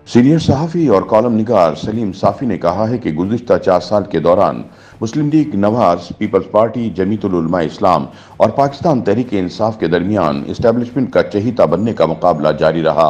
Senior सहाफ़ी और column निगार सलीम साफ़ी ने कहा है कि गुज़िश्ता 4 साल के दौरान मुस्लिम लीग नवाज, पीपल्स पार्टी, जमीयतुल उलमा इस्लाम और पाकिस्तान तहरीक इंसाफ के दरमियान इस्टेब्लिशमेंट का चहीता बनने का मुकाबला जारी रहा।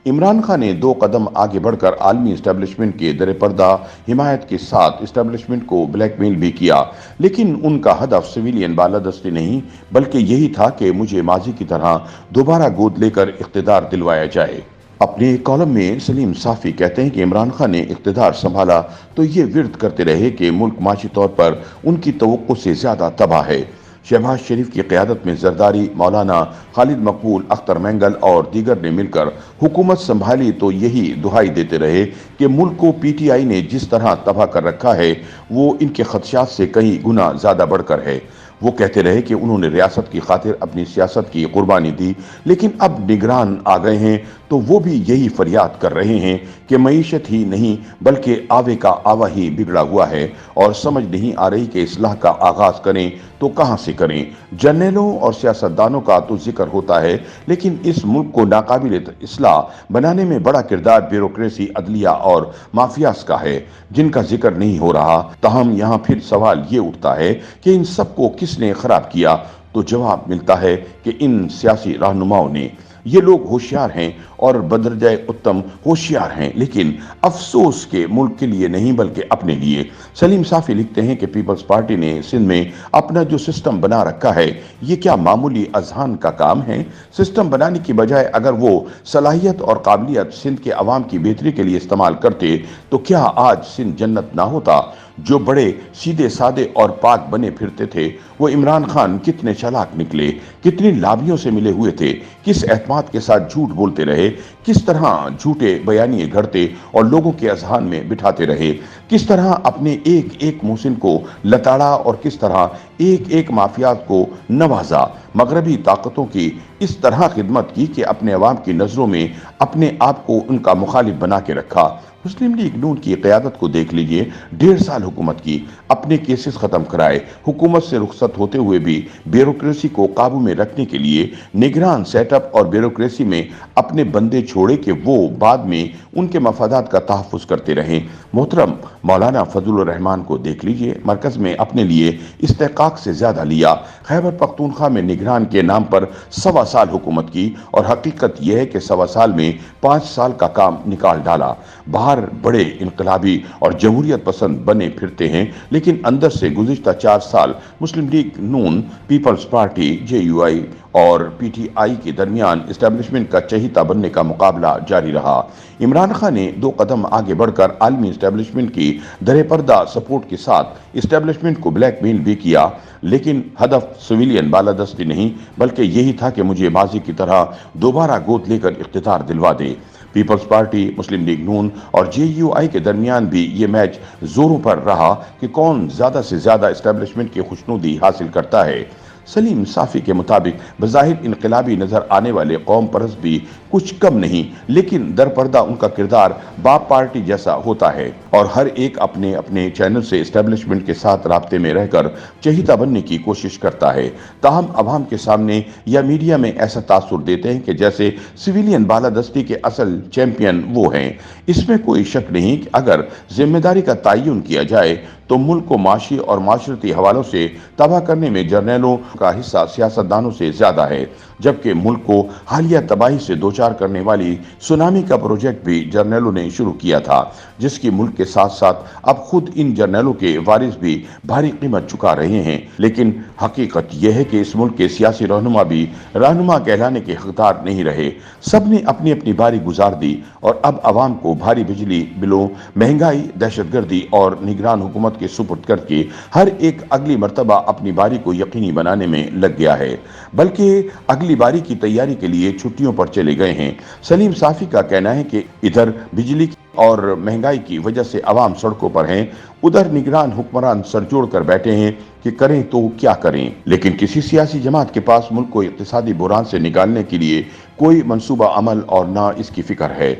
इमरान खान ने 2 कदम आगे बढ़कर आलमी इस्टेब्लिशमेंट के दर पर्दा हिमायत के साथ इस्टेब्लिशमेंट को ब्लैकमेल भी किया, लेकिन उनका हदफ सिविलियन बालादस्ती नहीं बल्कि यही था कि मुझे माजी की तरह दोबारा गोद लेकर इख्तिदार दिलवाया जाए। अपने कॉलम में सलीम साफ़ी कहते हैं कि इमरान खान ने इक़्तिदार संभाला तो ये विर्द करते रहे कि मुल्क माशी तौर पर उनकी तवक्को से ज़्यादा तबाह है। शहबाज शरीफ की क़यादत में जरदारी, मौलाना खालिद मकबूल, अख्तर मैंगल और दीगर ने मिलकर हुकूमत संभाली तो यही दुहाई देते रहे कि मुल्क को पीटीआई ने जिस तरह तबाह कर रखा है वो इनके खदशात से कई गुना ज़्यादा बढ़कर है। वो कहते रहे कि उन्होंने रियासत की खातिर अपनी सियासत की कुर्बानी दी, लेकिन अब निगरान आ गए हैं तो वो भी यही फरियाद कर रहे हैं कि मईशत ही नहीं बल्कि आवे का आवा ही बिगड़ा हुआ है और समझ नहीं आ रही कि इस्लाह का आगाज करें तो कहां से करें। जर्नलों और सियासतदानों का तो जिक्र होता है, लेकिन इस मुल्क को नाकाबिल इस्लाह बनाने में बड़ा किरदार ब्यूरोक्रेसी, अदलिया और माफियाज का है, जिनका जिक्र नहीं हो रहा। ताहम यहाँ फिर सवाल ये उठता है कि इन सबको किसने खराब किया, तो जवाब मिलता है कि इन सियासी रहनुमाओं ने। ये लोग होशियार हैं और बदरजाए उत्तम होशियार हैं, लेकिन अफसोस के मुल्क के लिए नहीं बल्कि अपने लिए। सलीम साफ़ी लिखते हैं कि पीपल्स पार्टी ने सिंध में अपना जो सिस्टम बना रखा है ये क्या मामूली अजहान का काम है। सिस्टम बनाने की बजाय अगर वो सलाहियत और काबिलियत सिंध के अवाम की बेहतरी के लिए इस्तेमाल करते तो क्या आज सिंध जन्नत ना होता। जो बड़े सीधे साधे और पाक बने फिरते थे वो इमरान खान कितने चालाक निकले, कितनी लाभियों से मिले हुए थे, किस एतमाद के साथ झूठ बोलते रहे, किस तरह झूठे बयानिए घड़ते और लोगों के अजहान में बिठाते रहे, किस तरह अपने एक एक मोहसिन को लताड़ा और किस तरह एक एक माफियात को नवाजा। मगरबी ताकतों की इस तरह खिदमत की कि अपने अवाम की नजरों में अपने आप को उनका मुखालिफ बना के रखा। मुस्लिम लीग नून की क़यादत को देख लीजिए, 1.5 साल हुकूमत की, अपने केसेस खत्म कराए, हुकूमत से रुखसत होते हुए भी ब्यूरोक्रेसी को काबू में रखने के लिए निगरान सेटअप और ब्यूरोक्रेसी में अपने बंदे छोड़े कि वो बाद में उनके मफादात का तहफ़्फ़ुज़ करते रहें। मोहतरम मौलाना फजलुर रहमान को देख लीजिए, मरकज़ में अपने लिए इस्तेकाक से ज़्यादा लिया, खैबर पख्तूनख्वा में निगरान के नाम पर 1.25 साल हुकूमत की और हकीकत यह है कि 1.25 साल में 5 साल का काम निकाल डाला। बाहर बड़े इनकलाबी और जमहूरियत पसंद बने फिरते हैं, लेकिन अंदर से गुज़िश्ता 4 साल मुस्लिम लीग नून, पीपल्स पार्टी, जेयूआई और पीटीआई के दरमियान इस्टेब्लिशमेंट का चहीता बनने का मुकाबला जारी रहा। इमरान खान ने 2 कदम आगे बढ़कर आलमी इस्टेब्लिशमेंट की दर पर्दा सपोर्ट के साथ इस्टेब्लिशमेंट को ब्लैकमेल भी किया, लेकिन हदफ सिविलियन बालादस्ती नहीं बल्कि यही था कि मुझे माजी की तरह दोबारा गोद लेकर इख्तियार दिलवा दे। पीपल्स पार्टी, मुस्लिम लीग नून और जेयूआई के दरमियान भी ये मैच जोरों पर रहा कि कौन ज्यादा से ज्यादा इस्टेब्लिशमेंट की खुशनुदी हासिल करता है। सलीम साफ़ी के मुताबिक बज़ाहिर इनकलाबी नजर आने वाले कौम परस्त भी कुछ कम नहीं, लेकिन दर पर्दा उनका किरदार बाप पार्टी जैसा होता है और हर एक अपने अपने चैनल से इस्टेब्लिशमेंट के साथ राब्ते में रहकर चहीता बनने की कोशिश करता है। ताहम अवाम के सामने या मीडिया में ऐसा तासुर देते हैं कि जैसे सिविलियन बालादस्ती के असल चैंपियन वो हैं। इसमें कोई शक नहीं कि अगर जिम्मेदारी का तयन किया जाए तो मुल्क को माशी और माशरती हवालों से तबाह करने में जर्नलों का हिस्सा सियासतदानों से ज्यादा है, जबकि मुल्क को हालिया तबाही से दोचार करने वाली सुनामी का प्रोजेक्ट भी जर्नलों ने शुरू किया था, जिसकी मुल्क के साथ साथ अब खुद इन जर्नलों के वारिस भी भारी कीमत चुका रहे हैं। लेकिन हकीकत यह है कि इस मुल्क के सियासी रहनुमा भी रहनुमा कहलाने के हकदार नहीं रहे। सब ने अपनी अपनी बारी गुजार दी और अब अवाम को भारी बिजली बिलों, महंगाई, दहशतगर्दी और निगरान हुकूमत के सुपुर्द करके हर एक अगली मर्तबा अपनी बारी को यकीनी बनाने में लग गया है, बल्कि अगली बारी की तैयारी के लिए छुट्टियों पर चले गए हैं। सलीम साफ़ी का कहना है कि इधर बिजली और महंगाई की वजह से अवाम सड़कों पर हैं, उधर निगरान हुक्मरान सर जोड़ कर बैठे हैं कि करें तो क्या करें। लेकिन किसी सियासी जमात के पास मुल्क को इक्तिसादी बुरान से निकालने के लिए कोई मंसूबा अमल और ना इसकी फिक्र है।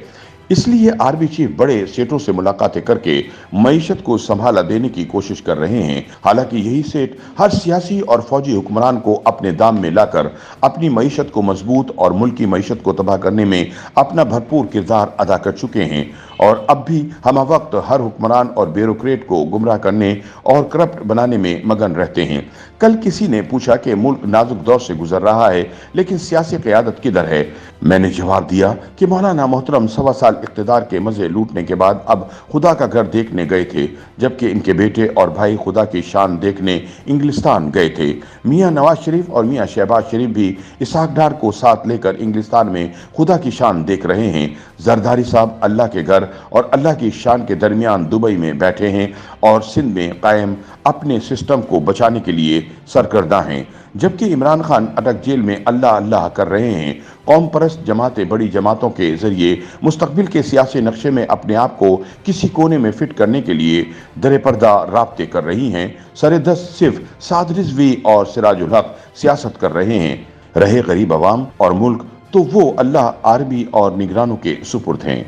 इसलिए आर्मी चीफ बड़े सेठों से मुलाकातें करके मईशत को संभाला देने की कोशिश कर रहे हैं। हालांकि यही सेठ हर सियासी और फौजी हुक्मरान को अपने दाम में लाकर अपनी मईशत को मजबूत और मुल्की मईशत को तबाह करने में अपना भरपूर किरदार अदा कर चुके हैं और अब भी हम वक्त हर हुक्मरान और ब्यूरोक्रेट को गुमराह करने और करप्ट बनाने में मगन रहते हैं। कल किसी ने पूछा कि मुल्क नाजुक दौर से गुजर रहा है लेकिन सियासी क़यादत किधर है। मैंने जवाब दिया कि मौलाना मोहतरम 1.25 साल इक़्तिदार के मजे लूटने के बाद अब खुदा का घर देखने गए थे, जबकि इनके बेटे और भाई खुदा की शान देखने इंग्लिस्तान गए थे। मियां नवाज शरीफ और मियां शहबाज शरीफ भी इसहाक डार को साथ लेकर इंग्लिस्तान में खुदा की शान देख रहे हैं। जरदारी साहब अल्लाह के घर और अल्लाह की शान के दरमियान दुबई में बैठे हैं और सिंध में कायम अपने सिस्टम को बचाने के लिए सरकर्दा हैं, जबकि इमरान खान अटक जेल में अल्लाह अल्लाह कर रहे हैं। कौम परस्त जमातें बड़ी जमातों के जरिए मुस्तकबिल के सियासी नक्शे में अपने आप को किसी कोने में फिट करने के लिए दरे पर्दा राब्ते कर रही हैं। सरेदस्त सिर्फ साद रिजवी और सिराजुल हक सियासत कर रहे हैं। रहे गरीब अवाम और मुल्क तो वो अल्लाह आर्मी और निगरानों के सुपुर्द हैं।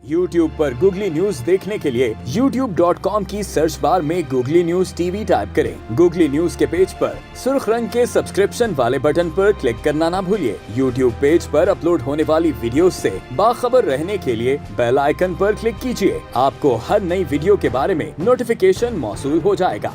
YouTube पर गूगली न्यूज देखने के लिए youtube.com की सर्च बार में गूगली न्यूज टीवी टाइप करें। गूगली न्यूज के पेज पर सुर्ख रंग के सब्सक्रिप्शन वाले बटन पर क्लिक करना ना भूलिए। YouTube पेज पर अपलोड होने वाली वीडियो से बाखबर रहने के लिए बेल आइकन पर क्लिक कीजिए। आपको हर नई वीडियो के बारे में नोटिफिकेशन मौसूल हो जाएगा।